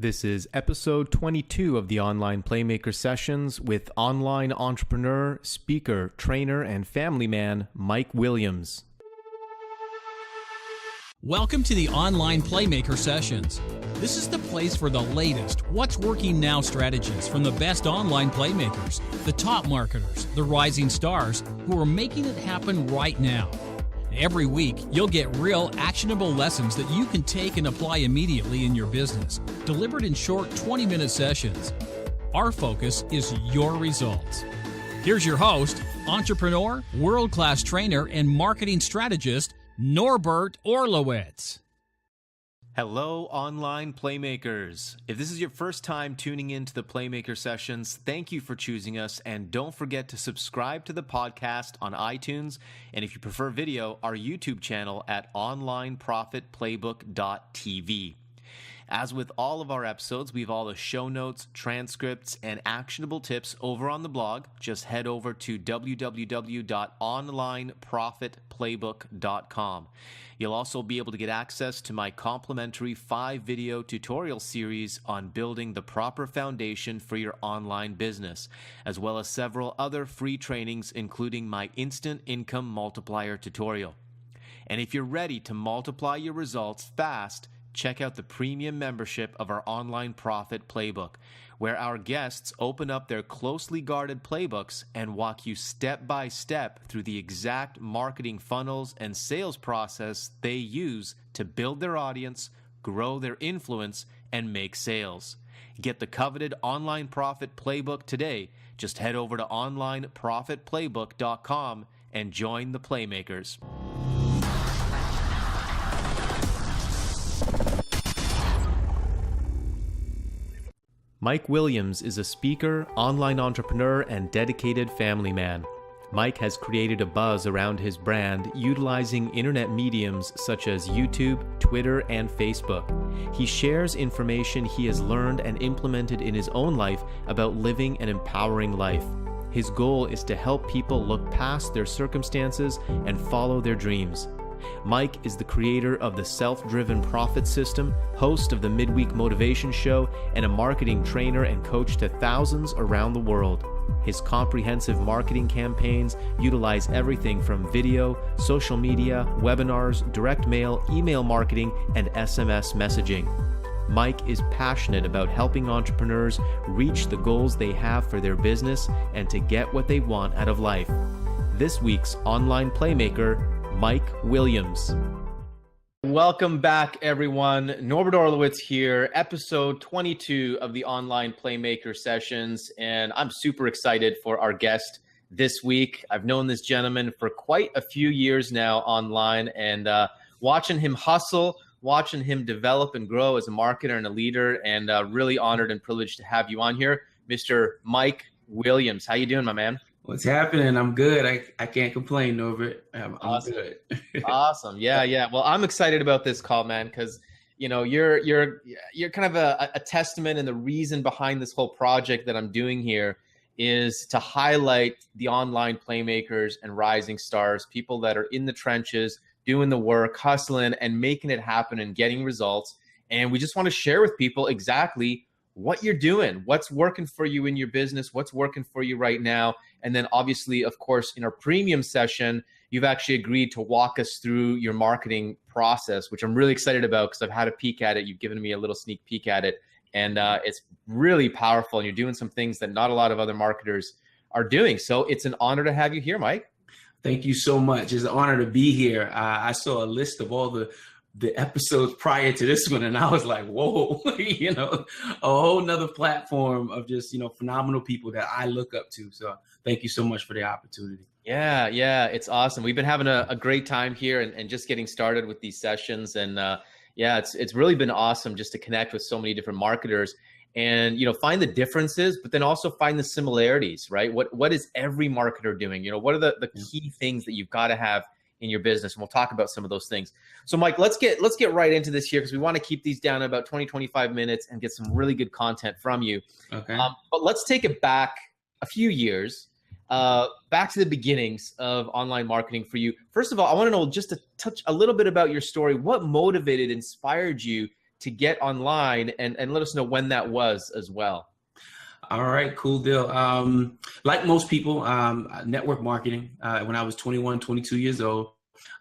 This is episode 22 of the Online Playmaker Sessions with online entrepreneur, speaker, trainer, and family man, Mike Williams. Welcome to the Online Playmaker Sessions. This is the place for the latest what's working now strategies from the best online playmakers, the top marketers, the rising stars who are making it happen right now. Every week, you'll get real, actionable lessons that you can take and apply immediately in your business, delivered in short 20-minute sessions. Our focus is your results. Here's your host, entrepreneur, world-class trainer, and marketing strategist, Norbert Orlowitz. Hello, online playmakers. If this is your first time tuning into the Playmaker Sessions, thank you for choosing us, and don't forget to subscribe to the podcast on iTunes, and if you prefer video, our YouTube channel at onlineprofitplaybook.tv. As with all of our episodes, we have all the show notes, transcripts, and actionable tips over on the blog. Just head over to www.onlineprofitplaybook.com. You'll also be able to get access to my complimentary 5-video tutorial series on building the proper foundation for your online business, as well as several other free trainings, including my Instant Income Multiplier tutorial. And if you're ready to multiply your results fast, check out the premium membership of our Online Profit Playbook, where our guests open up their closely guarded playbooks and walk you step by step through the exact marketing funnels and sales process they use to build their audience, grow their influence, and make sales. Get the coveted Online Profit Playbook today. Just head over to onlineprofitplaybook.com and join the Playmakers. Mike Williams is a speaker, online entrepreneur, and dedicated family man. Mike has created a buzz around his brand utilizing internet mediums such as YouTube, Twitter, and Facebook. He shares information he has learned and implemented in his own life about living an empowering life. His goal is to help people look past their circumstances and follow their dreams. Mike is the creator of the Self-Driven Profit System, host of the Midweek Motivation Show, and a marketing trainer and coach to thousands around the world. His comprehensive marketing campaigns utilize everything from video, social media, webinars, direct mail, email marketing, and SMS messaging. Mike is passionate about helping entrepreneurs reach the goals they have for their business and to get what they want out of life. This week's Online Playmaker, Mike Williams. Welcome back, everyone. Norbert Orlowitz here, episode 22 of the Online Playmaker Sessions, and I'm super excited for our guest this week. I've known this gentleman for quite a few years now online, and watching him hustle, watching him develop and grow as a marketer and a leader, and really honored and privileged to have you on here, Mr. Mike Williams. How you doing, my man? What's happening? I'm good. I can't complain, Norbert. I'm awesome. Good. Awesome. Yeah. Well, I'm excited about this call, man, because you're kind of a testament, and the reason behind this whole project that I'm doing here is to highlight the online playmakers and rising stars, people that are in the trenches, doing the work, hustling, and making it happen and getting results. And we just want to share with people exactly what you're doing, what's working for you in your business, what's working for you right now. And then obviously, of course, in our premium session, you've actually agreed to walk us through your marketing process, which I'm really excited about because I've had a peek at it. You've given me a little sneak peek at it, and it's really powerful. And you're doing some things that not a lot of other marketers are doing. So it's an honor to have you here, Mike. Thank you so much. It's an honor to be here. I saw a list of all the episodes prior to this one, and I was like, whoa, a whole nother platform of just, phenomenal people that I look up to. So thank you so much for the opportunity. Yeah, it's awesome. We've been having a great time here and just getting started with these sessions. And it's really been awesome just to connect with so many different marketers and, find the differences, but then also find the similarities, right? What is every marketer doing? What are the key things that you've got to have in your business? And we'll talk about some of those things. So Mike, let's get right into this here, because we want to keep these down in about 20-25 minutes and get some really good content from you. Okay. But let's take it back a few years, back to the beginnings of online marketing for you. First of all, I want to know just to touch a little bit about your story. What motivated, inspired you to get online, and let us know when that was as well. All right, cool deal. Like most people, network marketing. When I was 21, 22 years old,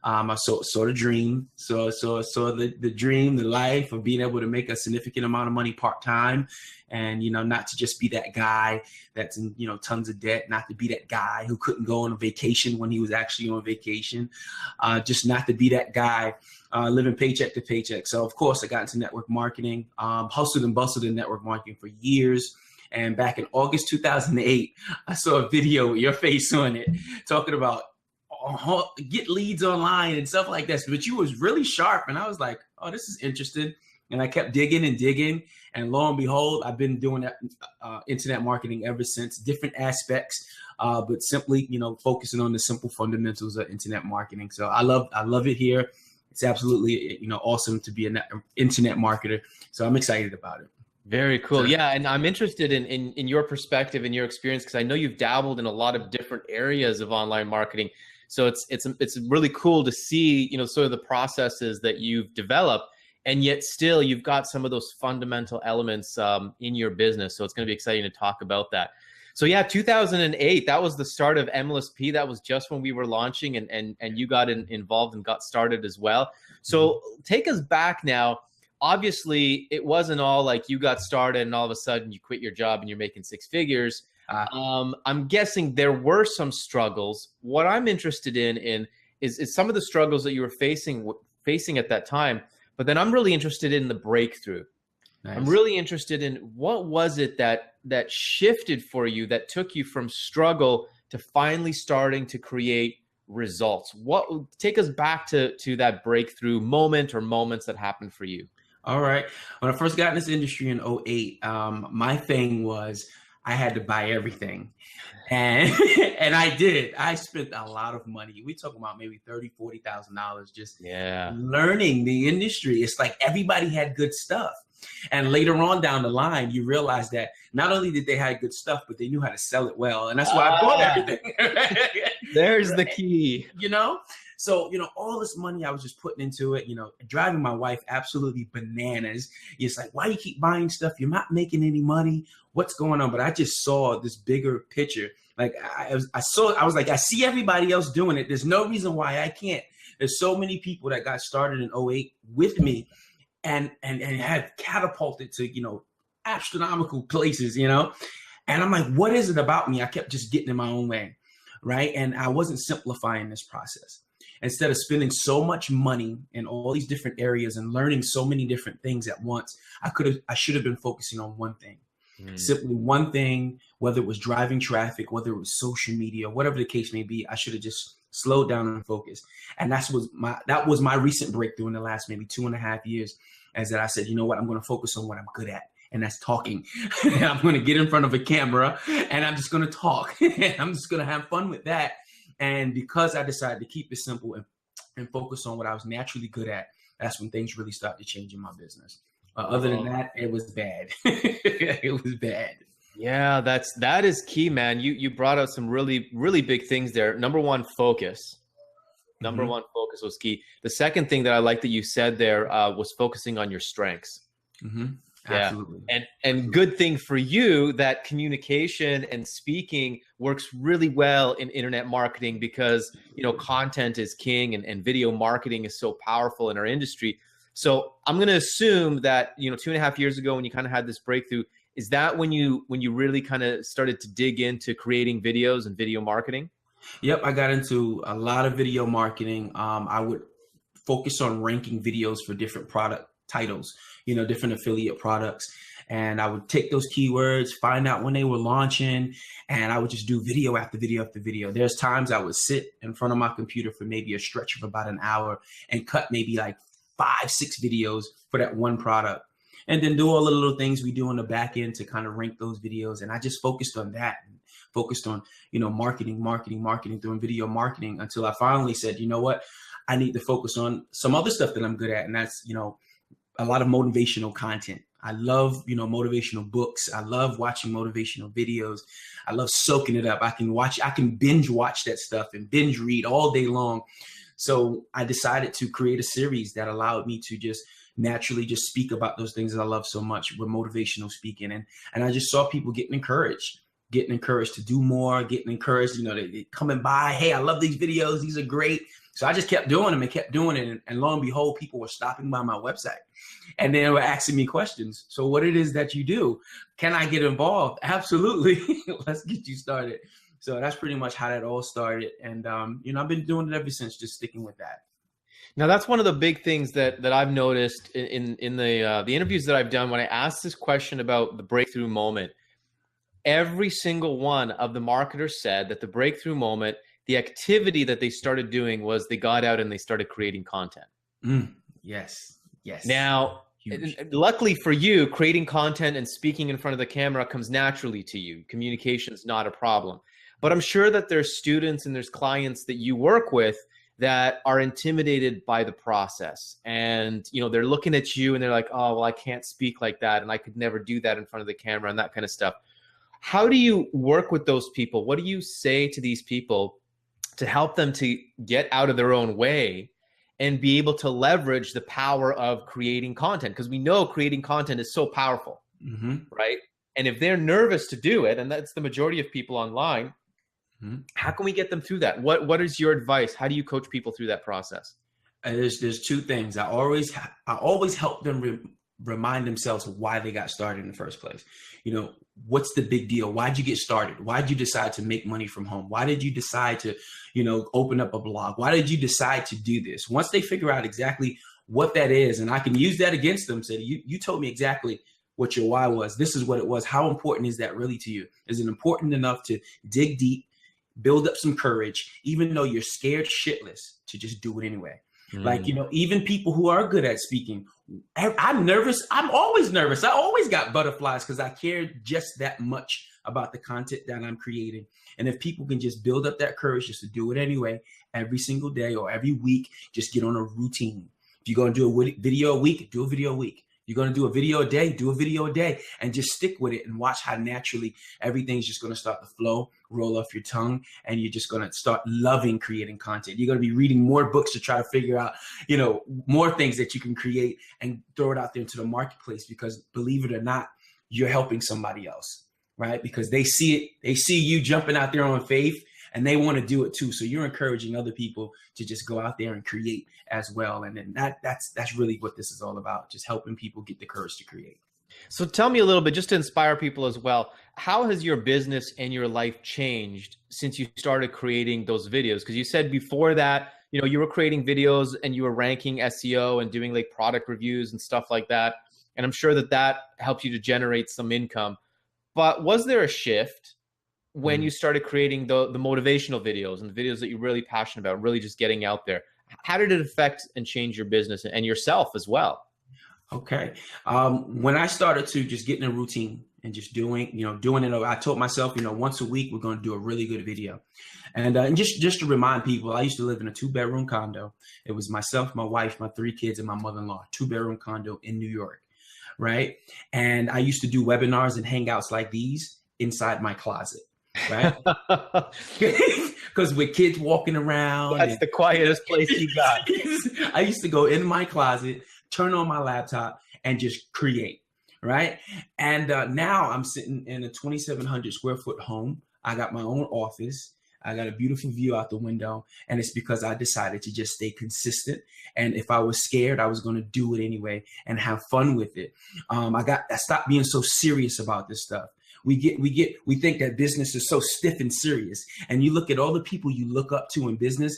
I saw the dream. Saw the dream, the life of being able to make a significant amount of money part-time, and, you know, not to just be that guy that's in, you know, tons of debt, not to be that guy who couldn't go on a vacation when he was actually on vacation, just not to be that guy living paycheck to paycheck. So of course I got into network marketing, hustled and bustled in network marketing for years. And back in August 2008, I saw a video with your face on it talking about get leads online and stuff like that. But you was really sharp. And I was like, oh, this is interesting. And I kept digging and digging. And lo and behold, I've been doing that internet marketing ever since, different aspects, but simply, you know, focusing on the simple fundamentals of internet marketing. So I love it here. It's absolutely, you know, awesome to be an internet marketer. So I'm excited about it. Very cool. Yeah. And I'm interested in your perspective and your experience, because I know you've dabbled in a lot of different areas of online marketing. So it's really cool to see, you know, sort of the processes that you've developed, and yet still you've got some of those fundamental elements in your business. So it's going to be exciting to talk about that. So yeah, 2008, that was the start of MLSP. That was just when we were launching, and you got involved and got started as well. So take us back now. Obviously, it wasn't all like you got started and all of a sudden you quit your job and you're making six figures. I'm guessing there were some struggles. What I'm interested in is some of the struggles that you were facing at that time. But then I'm really interested in the breakthrough. Nice. I'm really interested in what was it that shifted for you, that took you from struggle to finally starting to create results. Take us back to that breakthrough moment or moments that happened for you. All right. When I first got in this industry in 2008, my thing was I had to buy everything. And and I did. I spent a lot of money. We talking about maybe $30,000, $40,000 just learning the industry. It's like everybody had good stuff. And later on down the line, you realize that not only did they have good stuff, but they knew how to sell it well. And that's why I bought everything. There's the key. You know? So, you know, all this money I was just putting into it, you know, driving my wife absolutely bananas. It's like, why you keep buying stuff? You're not making any money. What's going on? But I just saw this bigger picture. Like I was like, I see everybody else doing it. There's no reason why I can't. There's so many people that got started in 2008 with me and had catapulted to, you know, astronomical places, you know? And I'm like, what is it about me? I kept just getting in my own way, right? And I wasn't simplifying this process. Instead of spending so much money in all these different areas and learning so many different things at once, I should have been focusing on one thing, simply one thing, whether it was driving traffic, whether it was social media, whatever the case may be. I should have just slowed down and focused. And that was my recent breakthrough in the last maybe 2.5 years, as that I said, you know what, I'm going to focus on what I'm good at. And that's talking. I'm going to get in front of a camera and I'm just going to talk. I'm just going to have fun with that. And because I decided to keep it simple and focus on what I was naturally good at, that's when things really started to change in my business. Other than that, it was bad. It was bad. Yeah, that is key, man. You brought out some really, really big things there. Number one, focus. Number one, focus was key. The second thing that I like that you said there was focusing on your strengths. Yeah. Absolutely. And good thing for you that communication and speaking works really well in internet marketing, because, you know, content is king and video marketing is so powerful in our industry. So I'm going to assume that, you know, 2.5 years ago when you kind of had this breakthrough, is that when you really kind of started to dig into creating videos and video marketing? Yep. I got into a lot of video marketing. I would focus on ranking videos for different product titles, you know, different affiliate products. And I would take those keywords, find out when they were launching, and I would just do video after video after video. There's times I would sit in front of my computer for maybe a stretch of about an hour and cut maybe like 5-6 videos for that one product. And then do all the little things we do on the back end to kind of rank those videos. And I just focused on that, and focused on, you know, marketing, doing video marketing, until I finally said, you know what, I need to focus on some other stuff that I'm good at. And that's, you know, a lot of motivational content. I love, you know, motivational books. I love watching motivational videos. I love soaking it up. I can binge watch that stuff and binge read all day long. So I decided to create a series that allowed me to just, naturally just speak about those things that I love so much with motivational speaking. And I just saw people getting encouraged to do more, getting encouraged, they coming by, hey, I love these videos. These are great. So I just kept doing them and kept doing it. And lo and behold, people were stopping by my website and they were asking me questions. So what it is that you do, can I get involved? Absolutely. Let's get you started. So that's pretty much how that all started. And, I've been doing it ever since, just sticking with that. Now, that's one of the big things that I've noticed in the interviews that I've done when I asked this question about the breakthrough moment. Every single one of the marketers said that the breakthrough moment, the activity that they started doing was they got out and they started creating content. Yes. Now, luckily for you, creating content and speaking in front of the camera comes naturally to you. Communication is not a problem. But I'm sure that there's students and there's clients that you work with that are intimidated by the process. And, they're looking at you and they're like, oh, well, I can't speak like that. And I could never do that in front of the camera and that kind of stuff. How do you work with those people? What do you say to these people to help them to get out of their own way and be able to leverage the power of creating content? Because we know creating content is so powerful, right? And if they're nervous to do it, and that's the majority of people online, how can we get them through that? What is your advice? How do you coach people through that process? There's two things. I always help them remind themselves of why they got started in the first place. What's the big deal? Why'd you get started? Why'd you decide to make money from home? Why did you decide to, open up a blog? Why did you decide to do this? Once they figure out exactly what that is, and I can use that against them, say, you told me exactly what your why was. This is what it was. How important is that really to you? Is it important enough to dig deep, build up some courage, even though you're scared shitless, to just do it anyway? Like, even people who are good at speaking, I'm nervous. I'm always nervous. I always got butterflies because I care just that much about the content that I'm creating. And if people can just build up that courage just to do it anyway, every single day or every week, just get on a routine. If you're going to do a video a week, do a video a week. You're going to do a video a day, do a video a day, and just stick with it and watch how naturally everything's just going to start to flow, roll off your tongue, and you're just going to start loving creating content. You're going to be reading more books to try to figure out, more things that you can create and throw it out there into the marketplace, because believe it or not, you're helping somebody else, right? Because they see it, they see you jumping out there on faith, and they want to do it too. So you're encouraging other people to just go out there and create as well. And then that's really what this is all about, just helping people get the courage to create. So tell me a little bit, just to inspire people as well, how has your business and your life changed since you started creating those videos? Because you said before that, you were creating videos and you were ranking SEO and doing like product reviews and stuff like that. And I'm sure that helped you to generate some income. But was there a shift when you started creating the motivational videos and the videos that you're really passionate about, really just getting out there? How did it affect and change your business and yourself as well? Okay. When I started to just get in a routine and just doing it, I told myself, once a week, we're going to do a really good video. And just to remind people, I used to live in a 2-bedroom condo. It was myself, my wife, my 3 kids, and my mother-in-law, 2-bedroom condo in New York. Right. And I used to do webinars and hangouts like these inside my closet. Right? Because with kids walking around, that's the quietest place you got. I used to go in my closet, turn on my laptop, and just create. Right. And now I'm sitting in a 2,700 square foot home. I got my own office. I got a beautiful view out the window. And it's because I decided to just stay consistent. And if I was scared, I was going to do it anyway and have fun with it. I stopped being so serious about this stuff. We think that business is so stiff and serious. And you look at all the people you look up to in business,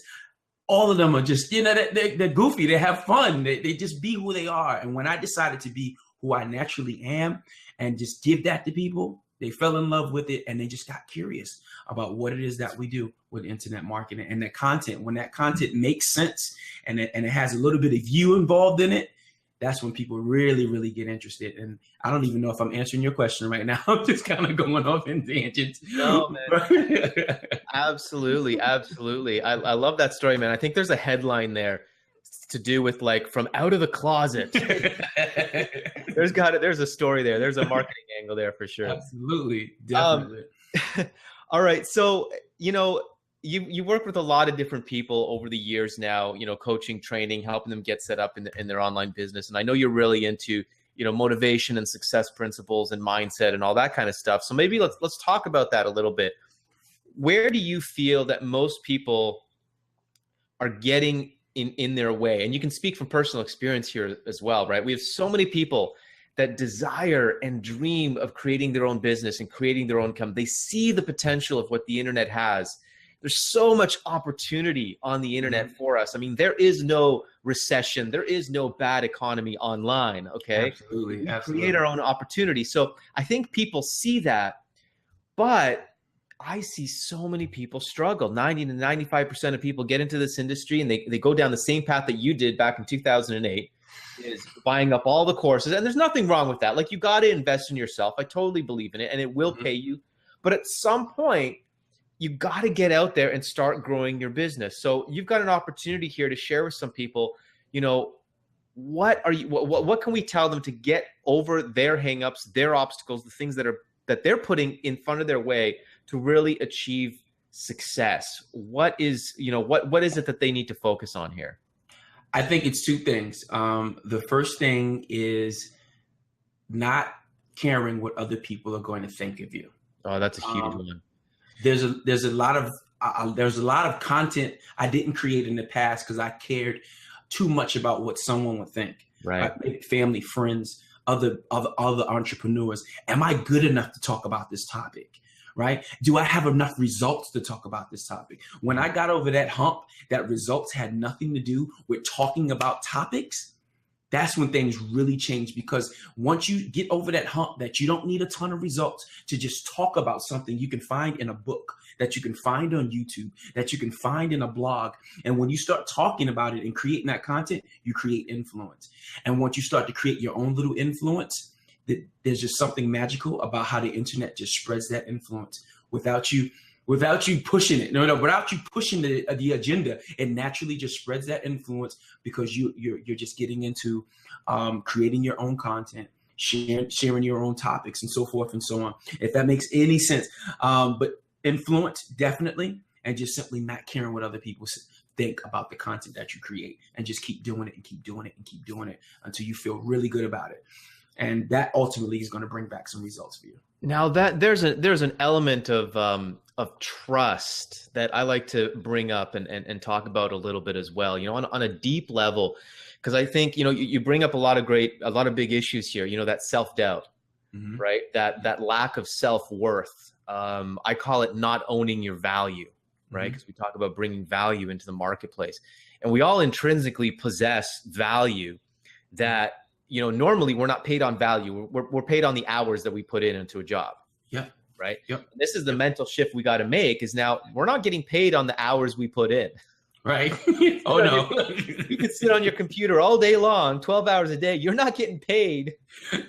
all of them are just, they're goofy. They have fun. They just be who they are. And when I decided to be who I naturally am and just give that to people, they fell in love with it. And they just got curious about what it is that we do with internet marketing and that content. When that content makes sense and it has a little bit of you involved in it, that's when people really, really get interested. And I don't even know if I'm answering your question right now. I'm just kind of going off in tangents. No, man. Absolutely. Absolutely. I love that story, man. I think there's a headline there to do with like from out of the closet. There's a story there. There's a marketing angle there for sure. Absolutely. Definitely. All right. So, you work with a lot of different people over the years now, you know, coaching, training, helping them get set up in their online business. And I know you're really into, you know, motivation and success principles and mindset and all that kind of stuff. So maybe let's talk about that a little bit. Where do you feel that most people are getting in their way? And you can speak from personal experience here as well, right? We have so many people that desire and dream of creating their own business and creating their own income. They see the potential of what the internet has. There's so much opportunity on the internet for us. I mean, there is no recession. There is no bad economy online, okay? Absolutely, We absolutely. create our own opportunity. So I think people see that, but I see so many people struggle. 90 to 95% of people get into this industry and they go down the same path that you did back in 2008, is buying up all the courses. And there's nothing wrong with that. Like, you got to invest in yourself. I totally believe in it, and it will pay you. But at some point, you got to get out there and start growing your business. So you've got an opportunity here to share with some people, you know, what can we tell them to get over their hangups, their obstacles, the things that they're putting in front of their way to really achieve success? What is it that they need to focus on here? I think it's two things. The first thing is not caring what other people are going to think of you. Oh, that's a huge one. There's a lot of content I didn't create in the past because I cared too much about what someone would think. Right. Family, friends, other entrepreneurs. Am I good enough to talk about this topic? Right? Do I have enough results to talk about this topic? When I got over that hump, that results had nothing to do with talking about topics, that's when things really change. Because once you get over that hump, that you don't need a ton of results to just talk about something you can find in a book, that you can find on YouTube, that you can find in a blog. And when you start talking about it and creating that content, you create influence. And once you start to create your own little influence, there's just something magical about how the internet just spreads that influence without you pushing it. Without you pushing the agenda, it naturally just spreads that influence because you're just getting into creating your own content, sharing your own topics, and so forth and so on. If that makes any sense, but influence definitely, and just simply not caring what other people think about the content that you create, and just keep doing it and keep doing it and keep doing it until you feel really good about it. And that ultimately is going to bring back some results for you. Now that there's an element of trust that I like to bring up and talk about a little bit as well, you know, on a deep level, because I think, you know, you bring up a lot of big issues here, you know, that self-doubt, right? That lack of self-worth. I call it not owning your value, right? Because we talk about bringing value into the marketplace, and we all intrinsically possess value that, you know, normally we're not paid on value. We're paid on the hours that we put into a job. Yeah. Right. Yep. And this is the mental shift we got to make, is now we're not getting paid on the hours we put in. Right. Oh, no. You can sit on your computer all day long, 12 hours a day. You're not getting paid.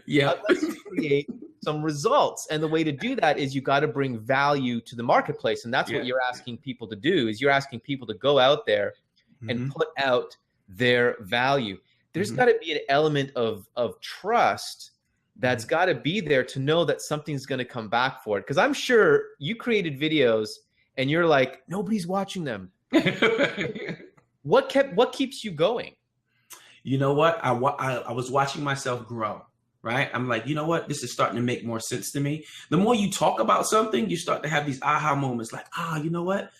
Yeah. Unless you create some results. And the way to do that is you got to bring value to the marketplace. And that's what you're asking people to do, is you're asking people to go out there and put out their value. There's got to be an element of trust that's got to be there to know that something's going to come back for it. Because I'm sure you created videos and you're like, nobody's watching them. What keeps you going? You know what? I was watching myself grow, right? I'm like, you know what? This is starting to make more sense to me. The more you talk about something, you start to have these aha moments like, you know what?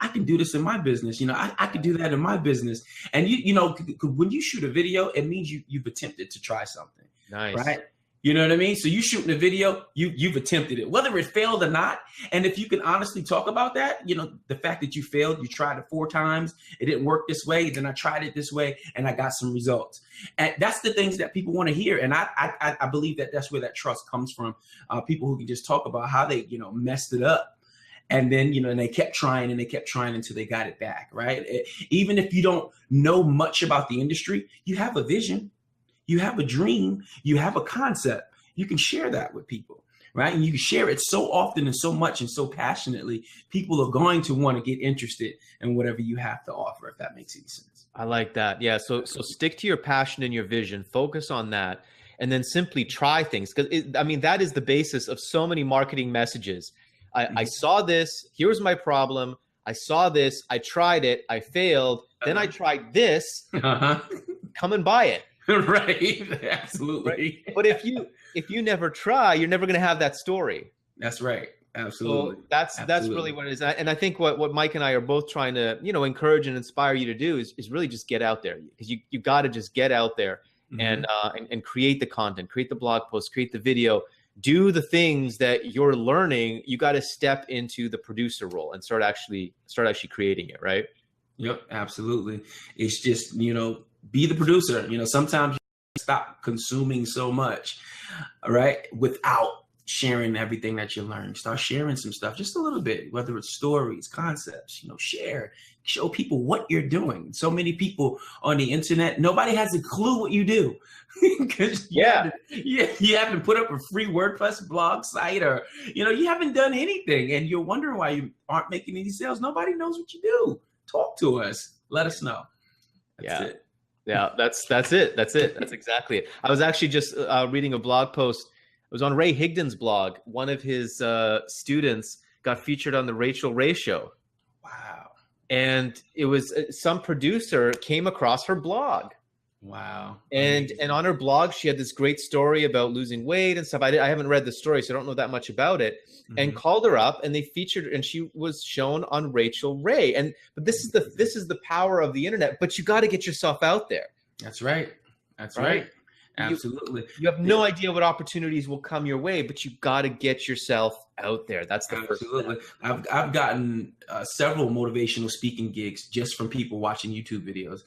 I can do this in my business. You know, I could do that in my business. And you know, when you shoot a video, it means you've attempted to try something. Nice. Right? You know what I mean? So you shooting a video, you've attempted it, whether it failed or not. And if you can honestly talk about that, you know, the fact that you failed, you tried it 4 times, it didn't work this way, then I tried it this way, and I got some results. And that's the things that people want to hear. And I believe that that's where that trust comes from. People who can just talk about how they, you know, messed it up. And then, you know, and they kept trying until they got it back, right? Even if you don't know much about the industry, you have a vision, you have a dream, you have a concept. You can share that with people, right? And you can share it so often and so much and so passionately, people are going to want to get interested in whatever you have to offer, if that makes any sense. I like that. Yeah. So stick to your passion and your vision, focus on that, and then simply try things. Because I mean, that is the basis of so many marketing messages. I saw this, here's my problem. I saw this, I tried it, I failed, then I tried this, come and buy it. Right. Absolutely. Right? But if you never try, you're never going to have that story. That's right. Absolutely. So that's really what it is. And I think what Mike and I are both trying to, encourage and inspire you to do is really just get out there, because you got to just get out there and create the content, create the blog post, create the video, do the things that you're learning. You got to step into the producer role and start actually creating it. Right. Yep. Absolutely. It's just, be the producer. Sometimes you stop consuming so much, right, without sharing everything that you learn. Start sharing some stuff, just a little bit, whether it's stories, concepts, show people what you're doing. So many people on the internet, nobody has a clue what you do because you haven't put up a free WordPress blog site, or, you haven't done anything, and you're wondering why you aren't making any sales. Nobody knows what you do. Talk to us. Let us know. That's it. Yeah, that's it. That's exactly it. I was actually just reading a blog post. It was on Ray Higdon's blog. One of his students got featured on the Rachel Ray Show. Wow. And it was some producer came across her blog. Wow. And on her blog, she had this great story about losing weight and stuff. I haven't read the story, so I don't know that much about it. And called her up, and they featured, and she was shown on Rachel Ray. But this is the power of the internet. But you got to get yourself out there. That's right. That's right. Absolutely. You have no idea what opportunities will come your way, but you got to get yourself out there. That's the first step. I've gotten several motivational speaking gigs just from people watching YouTube videos.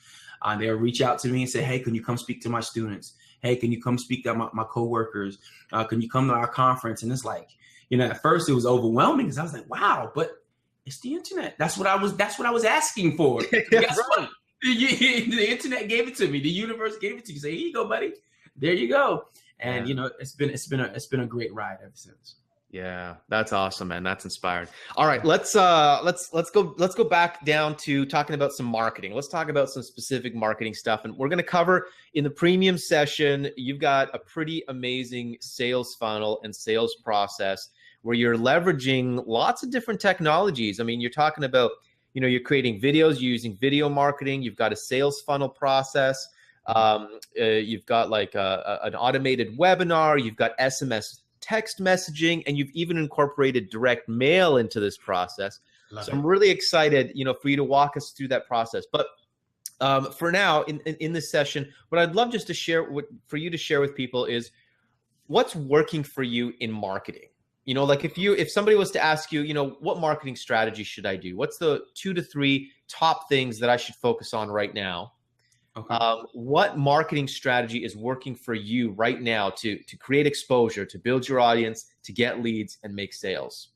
They'll reach out to me and say, hey, can you come speak to my students? Hey, can you come speak to my coworkers? Can you come to our conference? And it's like, at first it was overwhelming because I was like, wow, but it's the internet. That's what I was asking for. Guess what? The internet gave it to me. The universe gave it to you. Say, here you go, buddy. There you go. And it's been a great ride ever since. Yeah, that's awesome, man. That's inspiring. All right, let's go back down to talking about some marketing. Let's talk about some specific marketing stuff, and we're going to cover in the premium session. You've got a pretty amazing sales funnel and sales process where you're leveraging lots of different technologies. I mean, you're talking about, you're creating videos, you're using video marketing. You've got a sales funnel process. You've got like an automated webinar. You've got SMS text messaging, and you've even incorporated direct mail into this process. I'm really excited, for you to walk us through that process. But for now, in this session, what I'd love just to share for you to share with people is what's working for you in marketing. Like if somebody was to ask you, what marketing strategy should I do? What's the 2 to 3 top things that I should focus on right now? Okay. What marketing strategy is working for you right now to create exposure, to build your audience, to get leads and make sales?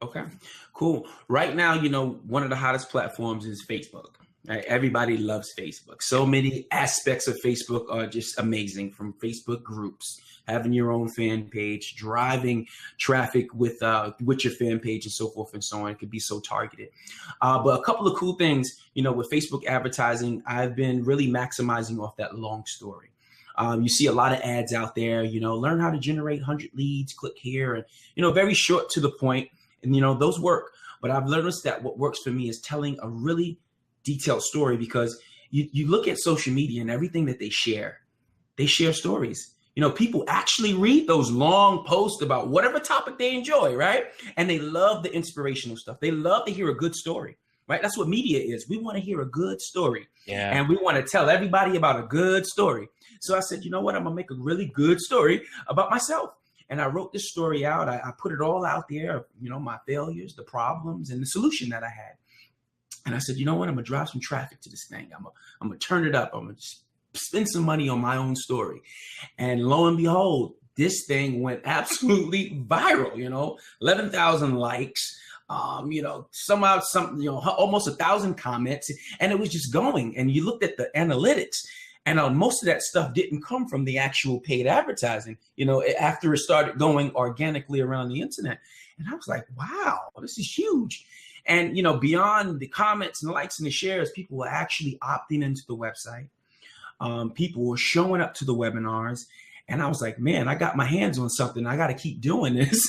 Okay, cool. Right now, one of the hottest platforms is Facebook. Right? Everybody loves Facebook. So many aspects of Facebook are just amazing, from Facebook groups, having your own fan page, driving traffic with your fan page, and so forth and so on. It could be so targeted. But a couple of cool things, with Facebook advertising, I've been really maximizing off that long story. You see a lot of ads out there, learn how to generate 100 leads, click here, and, very short to the point. And, those work. But I've noticed that what works for me is telling a really detailed story, because you look at social media and everything that they share stories. People actually read those long posts about whatever topic they enjoy, right? And they love the inspirational stuff. They love to hear a good story, right? That's what media is. We want to hear a good story. Yeah. And we want to tell everybody about a good story. So I said, you know what? I'm going to make a really good story about myself. And I wrote this story out. I put it all out there, my failures, the problems, and the solution that I had. And I said, you know what? I'm going to drive some traffic to this thing. I'm going to turn it up. I'm going to spend some money on my own story. And lo and behold, this thing went absolutely viral, 11,000 likes, almost 1,000 comments, and it was just going. And you looked at the analytics, and most of that stuff didn't come from the actual paid advertising, after it started going organically around the internet. And I was like, wow, this is huge. And, beyond the comments and the likes and the shares, people were actually opting into the website. People were showing up to the webinars. And I was like, man, I got my hands on something. I got to keep doing this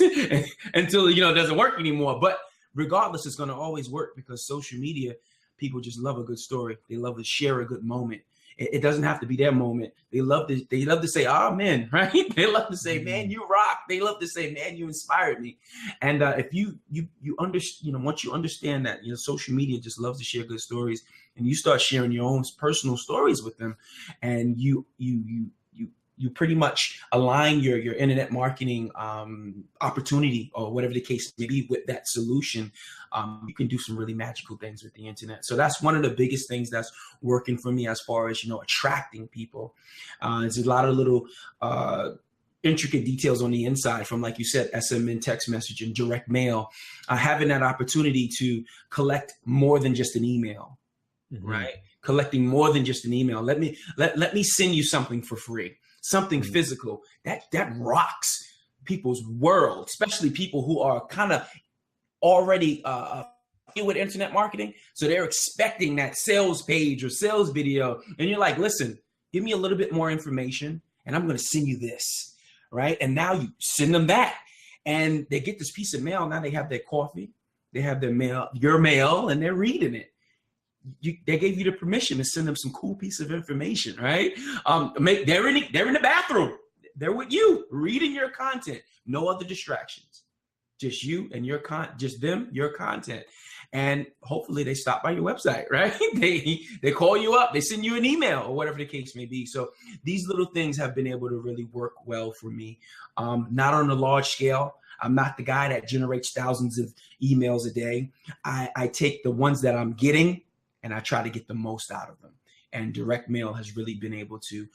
until, it doesn't work anymore. But regardless, it's going to always work because social media, people just love a good story. They love to share a good moment. It doesn't have to be their moment. They love to say, "Oh man," right? They love to say, "Man, you rock." They love to say, "Man, you inspired me." And if you understand, once you understand that, social media just loves to share good stories, and you start sharing your own personal stories with them, and you pretty much align your internet marketing opportunity, or whatever the case may be, with that solution, you can do some really magical things with the internet. So that's one of the biggest things that's working for me as far as, attracting people. There's a lot of little intricate details on the inside, from, like you said, SMN, text message, and direct mail, having that opportunity to collect more than just an email, right? Collecting more than just an email. Let me send you something for free. Something physical that rocks people's world, especially people who are kind of already with internet marketing. So they're expecting that sales page or sales video. And you're like, listen, give me a little bit more information and I'm going to send you this. Right. And now you send them that and they get this piece of mail. Now they have their coffee, they have their mail, your mail, and they're reading it. They gave you the permission to send them some cool piece of information, right? They're in the bathroom. They're with you, reading your content. No other distractions. Just you and just them, your content. And hopefully they stop by your website, right? They call you up, they send you an email, or whatever the case may be. So these little things have been able to really work well for me. Not on a large scale. I'm not the guy that generates thousands of emails a day. I take the ones that I'm getting and I try to get the most out of them. And direct mail has really been able to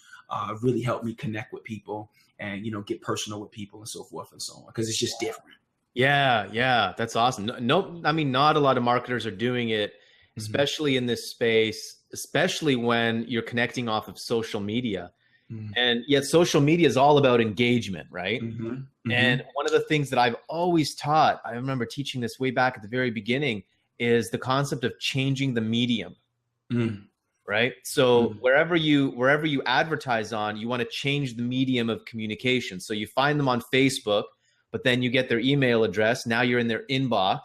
really help me connect with people and, get personal with people and so forth and so on, because it's just different. Yeah, that's awesome. No, I mean, not a lot of marketers are doing it, especially in this space, especially when you're connecting off of social media. And yet social media is all about engagement, right? And one of the things that I've always taught, I remember teaching this way back at the very beginning, is the concept of changing the medium, right? So wherever you advertise on, you want to change the medium of communication. So you find them on Facebook, but then you get their email address. Now you're in their inbox,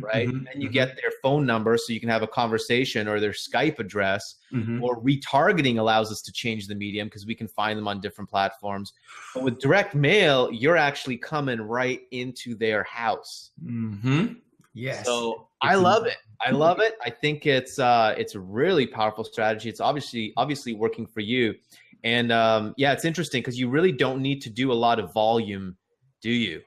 right? And then you get their phone number so you can have a conversation, or their Skype address, or retargeting allows us to change the medium because we can find them on different platforms. But with direct mail, you're actually coming right into their house. Yes. So I love it. I think it's a really powerful strategy. It's obviously working for you. And yeah, it's interesting because you really don't need to do a lot of volume, do you?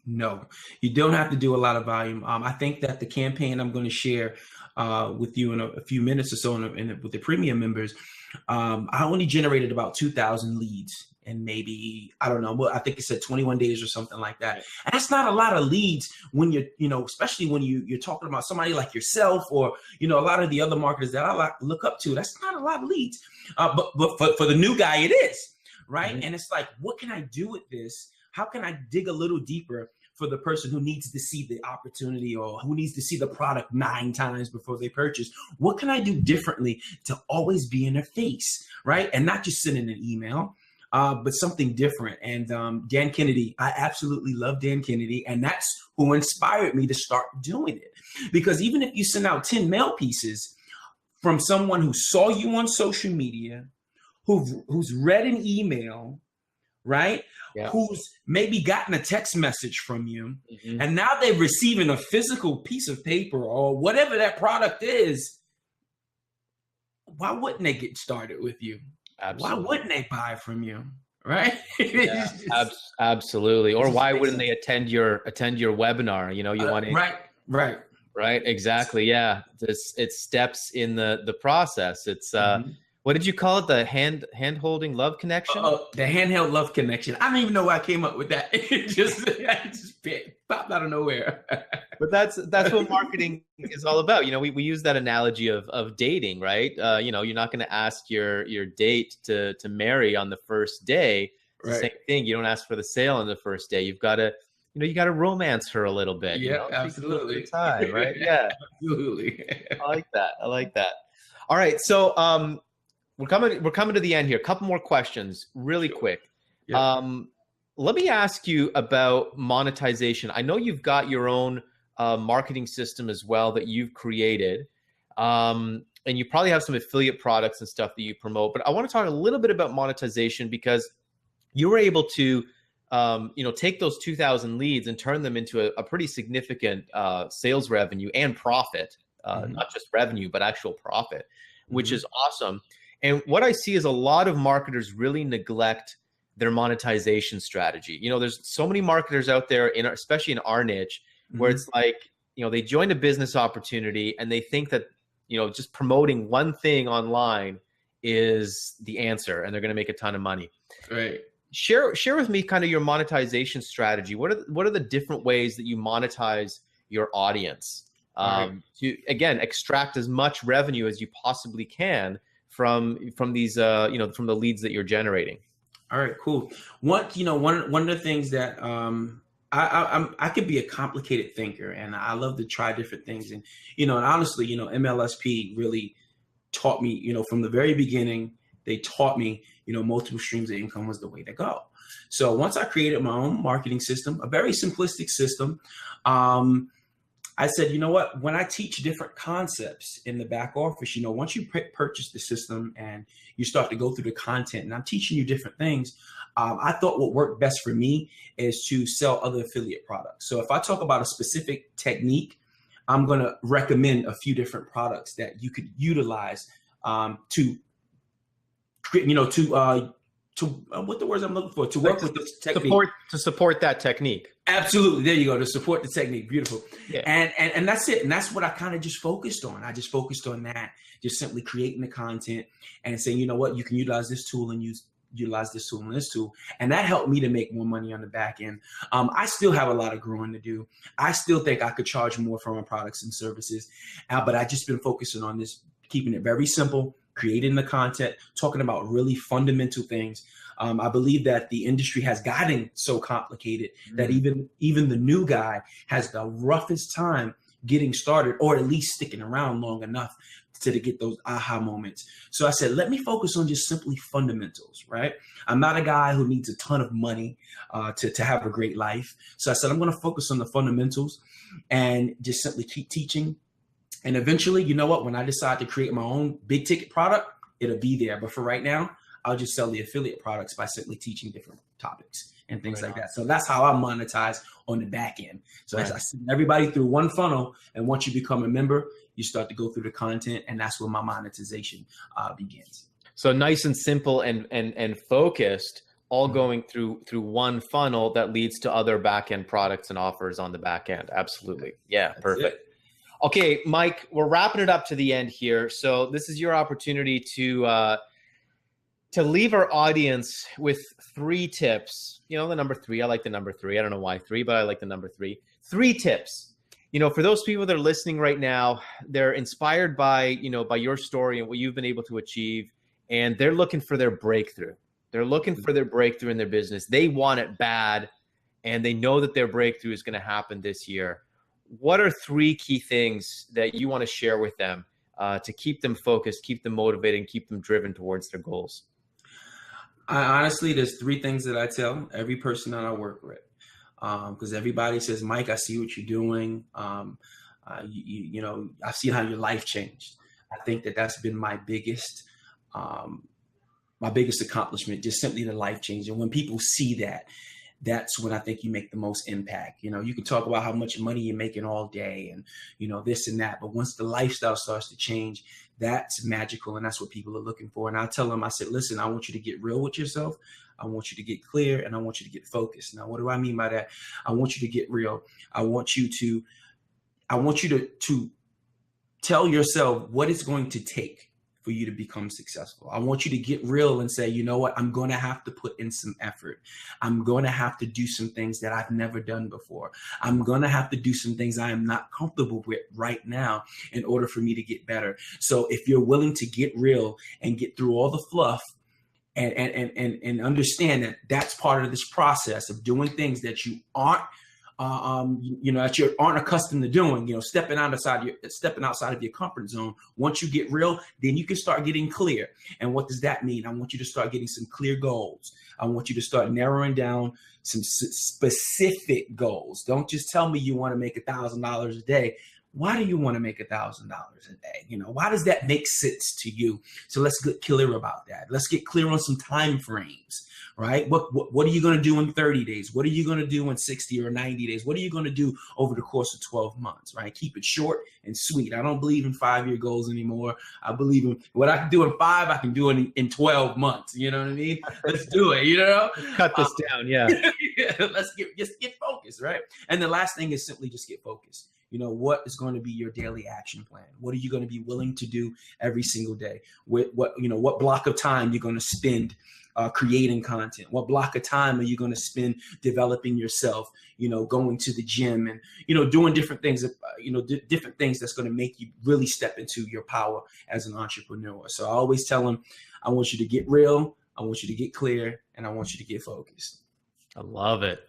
No, you don't have to do a lot of volume. I think that the campaign I'm going to share with you in a few minutes or so with the premium members, I only generated about 2,000 leads. And maybe, I don't know, well, I think it said 21 days or something like that. And that's not a lot of leads when you're, especially when you're talking about somebody like yourself, or, a lot of the other marketers that I look up to. That's not a lot of leads. But for the new guy, it is, right? And it's like, what can I do with this? How can I dig a little deeper for the person who needs to see the opportunity, or who needs to see the product 9 times before they purchase? What can I do differently to always be in their face, right? And not just sending an email, but something different. And Dan Kennedy, I absolutely love Dan Kennedy. And that's who inspired me to start doing it. Because even if you send out 10 mail pieces from someone who saw you on social media, who's read an email, right? Yeah. Who's maybe gotten a text message from you, and now they're receiving a physical piece of paper or whatever that product is, why wouldn't they get started with you? Absolutely. Why wouldn't they buy from you? Right? Yeah, absolutely. Or why wouldn't they attend your webinar? You want to right. Exactly. Yeah. It's steps in the process. It's what did you call it? The hand-holding love connection? The handheld love connection. I don't even know why I came up with that. It just popped out of nowhere. But that's what marketing is all about. We use that analogy of dating, right? You're not going to ask your date to marry on the first day. It's the same thing. You don't ask for the sale on the first day. You've got to, you got to romance her a little bit. Yeah, absolutely. Time, right? Yeah, absolutely. I like that. All right, so we're coming to the end here. A couple more questions, really quick. Yeah. Let me ask you about monetization. I know you've got your own marketing system as well that you've created. And you probably have some affiliate products and stuff that you promote. But I want to talk a little bit about monetization, because you were able to take those 2,000 leads and turn them into a pretty significant sales revenue and profit, not just revenue, but actual profit, which is awesome. And what I see is a lot of marketers really neglect their monetization strategy. There's so many marketers out there, especially in our niche, where it's like, they join a business opportunity and they think that, just promoting one thing online is the answer and they're going to make a ton of money. Right. Share with me kind of your monetization strategy. What are the different ways that you monetize your audience to, again, extract as much revenue as you possibly can from these from the leads that you're generating? All right, cool. One of the things that I could be a complicated thinker, and I love to try different things. And and honestly, MLSP really taught me, from the very beginning. They taught me, multiple streams of income was the way to go. So once I created my own marketing system, a very simplistic system, I said, what, when I teach different concepts in the back office, once you purchase the system and you start to go through the content and I'm teaching you different things, I thought what worked best for me is to sell other affiliate products. So if I talk about a specific technique, I'm going to recommend a few different products that you could utilize to what the words I'm looking for, to work with this technique. To support that technique. Absolutely. There you go. To support the technique. Beautiful. Yeah. And that's it. And that's what I kind of just focused on. I just focused on that, just simply creating the content and saying, you can utilize this tool and utilize this tool and this tool. And that helped me to make more money on the back end. I still have a lot of growing to do. I still think I could charge more for my products and services, but I just been focusing on this, keeping it very simple, creating the content, talking about really fundamental things. I believe that the industry has gotten so complicated that even the new guy has the roughest time getting started, or at least sticking around long enough to get those aha moments. So I said, let me focus on just simply fundamentals, right? I'm not a guy who needs a ton of money to have a great life. So I said, I'm going to focus on the fundamentals and just simply keep teaching. And eventually, when I decide to create my own big ticket product, it'll be there. But for right now, I'll just sell the affiliate products by simply teaching different topics and things like that. So that's how I monetize on the back end. So I send everybody through one funnel. And once you become a member, you start to go through the content. And that's where my monetization begins. So nice and simple and focused, all going through one funnel that leads to other back end products and offers on the back end. Absolutely. Yeah, that's perfect. Okay, Mike, we're wrapping it up to the end here. So this is your opportunity to leave our audience with 3 tips. The number 3, I like the number 3. I don't know why 3, but I like the number 3. 3 tips. For those people that are listening right now, they're inspired by your story and what you've been able to achieve, and they're looking for their breakthrough. They're looking for their breakthrough in their business. They want it bad, and they know that their breakthrough is going to happen this year. What are 3 key things that you want to share with them to keep them focused, keep them motivated, and keep them driven towards their goals? Honestly, there's 3 things that I tell every person that I work with, because everybody says, Mike, I see what you're doing. I've seen how your life changed. I think that that's been my biggest accomplishment, just simply the life change. And when people see that, that's when I think you make the most impact. You can talk about how much money you're making all day and, this and that. But once the lifestyle starts to change, that's magical. And that's what people are looking for. And I tell them, I said, listen, I want you to get real with yourself. I want you to get clear, and I want you to get focused. Now, what do I mean by that? I want you to get real. I want you to tell yourself what it's going to take for you to become successful. I want you to get real and say, you know what, I'm going to have to put in some effort. I'm going to have to do some things that I've never done before. I'm going to have to do some things I am not comfortable with right now in order for me to get better. So if you're willing to get real and get through all the fluff and understand that that's part of this process of doing things that you aren't that you aren't accustomed to doing, stepping outside of your comfort zone. Once you get real, then you can start getting clear. And what does that mean? I want you to start getting some clear goals. I want you to start narrowing down some specific goals. Don't just tell me you want to make $1,000 a day. Why do you want to make $1,000 a day? Why does that make sense to you? So let's get clear about that. Let's get clear on some time frames, right? What are you going to do in 30 days? What are you going to do in 60 or 90 days? What are you going to do over the course of 12 months, right? Keep it short and sweet. I don't believe in 5-year goals anymore. I believe in what I can do in 5, I can do it in 12 months. You know what I mean? Let's do it, Cut this down, yeah. Let's just get focused, right? And the last thing is simply just get focused. What is going to be your daily action plan? What are you going to be willing to do every single day? What block of time you're going to spend creating content? What block of time are you going to spend developing yourself, going to the gym and, doing different things, different things that's going to make you really step into your power as an entrepreneur. So I always tell them, I want you to get real, I want you to get clear, and I want you to get focused. I love it.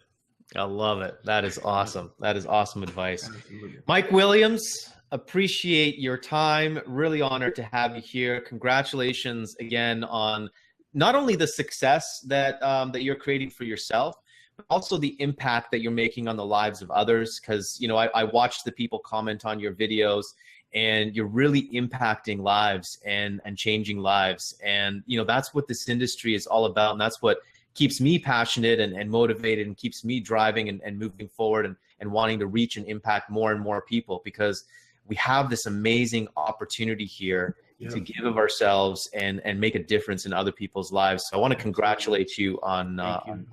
I love it. That is awesome. That is awesome advice. Absolutely. Mike Williams, appreciate your time. Really honored to have you here. Congratulations again on not only the success that you're creating for yourself, but also the impact that you're making on the lives of others. Because, I watched the people comment on your videos, and you're really impacting lives and changing lives. And, that's what this industry is all about. And that's what keeps me passionate and motivated, and keeps me driving and moving forward and wanting to reach and impact more and more people, because we have this amazing opportunity here to give of ourselves and make a difference in other people's lives. So I want to congratulate you on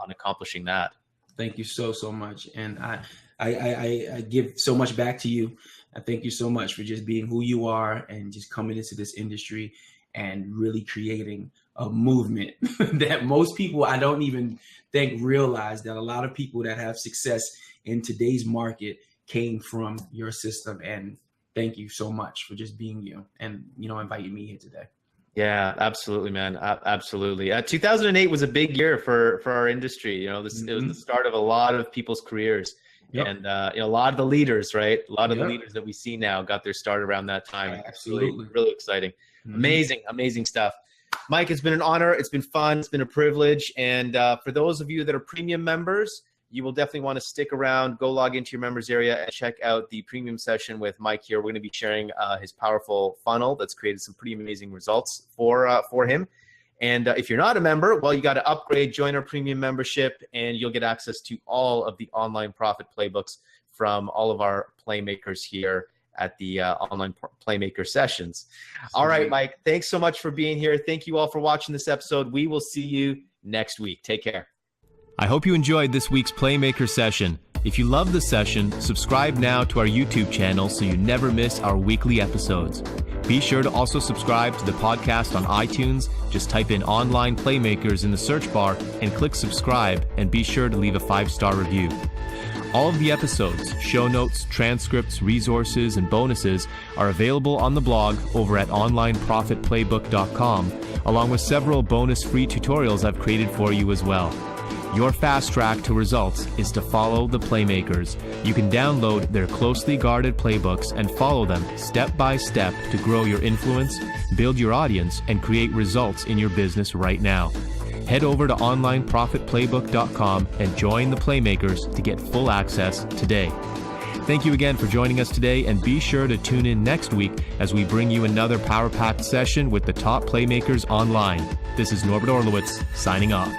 accomplishing that. Thank you so much. And I give so much back to you. I thank you so much for just being who you are and just coming into this industry and really creating a movement that most people, I don't even think, realize that a lot of people that have success in today's market came from your system. And thank you so much for just being you and, inviting me here today. Yeah, absolutely, man. Absolutely. 2008 was a big year for our industry. It was the start of a lot of people's careers. Yep. And a lot of the leaders, right? A lot of the leaders that we see now got their start around that time. Absolutely. Really exciting. Amazing stuff. Mike, it's been an honor. It's been fun. It's been a privilege. And for those of you that are premium members, you will definitely want to stick around. Go log into your members area and check out the premium session with Mike here. We're going to be sharing his powerful funnel that's created some pretty amazing results for him. And if you're not a member, well, you got to upgrade, join our premium membership, and you'll get access to all of the online profit playbooks from all of our playmakers here at the online playmaker sessions. All right, Mike, thanks so much for being here. Thank you all for watching this episode. We will see you next week. Take care. I hope you enjoyed this week's Playmaker session. If you love the session, subscribe now to our YouTube channel so you never miss our weekly episodes. Be sure to also subscribe to the podcast on iTunes. Just type in Online Playmakers in the search bar and click subscribe, and be sure to leave a 5-star review. All of the episodes, show notes, transcripts, resources, and bonuses are available on the blog over at onlineprofitplaybook.com, along with several bonus free tutorials I've created for you as well. Your fast track to results is to follow the Playmakers. You can download their closely guarded playbooks and follow them step by step to grow your influence, build your audience, and create results in your business right now. Head over to onlineprofitplaybook.com and join the Playmakers to get full access today. Thank you again for joining us today, and be sure to tune in next week as we bring you another power-packed session with the top Playmakers online. This is Norbert Orlowitz, signing off.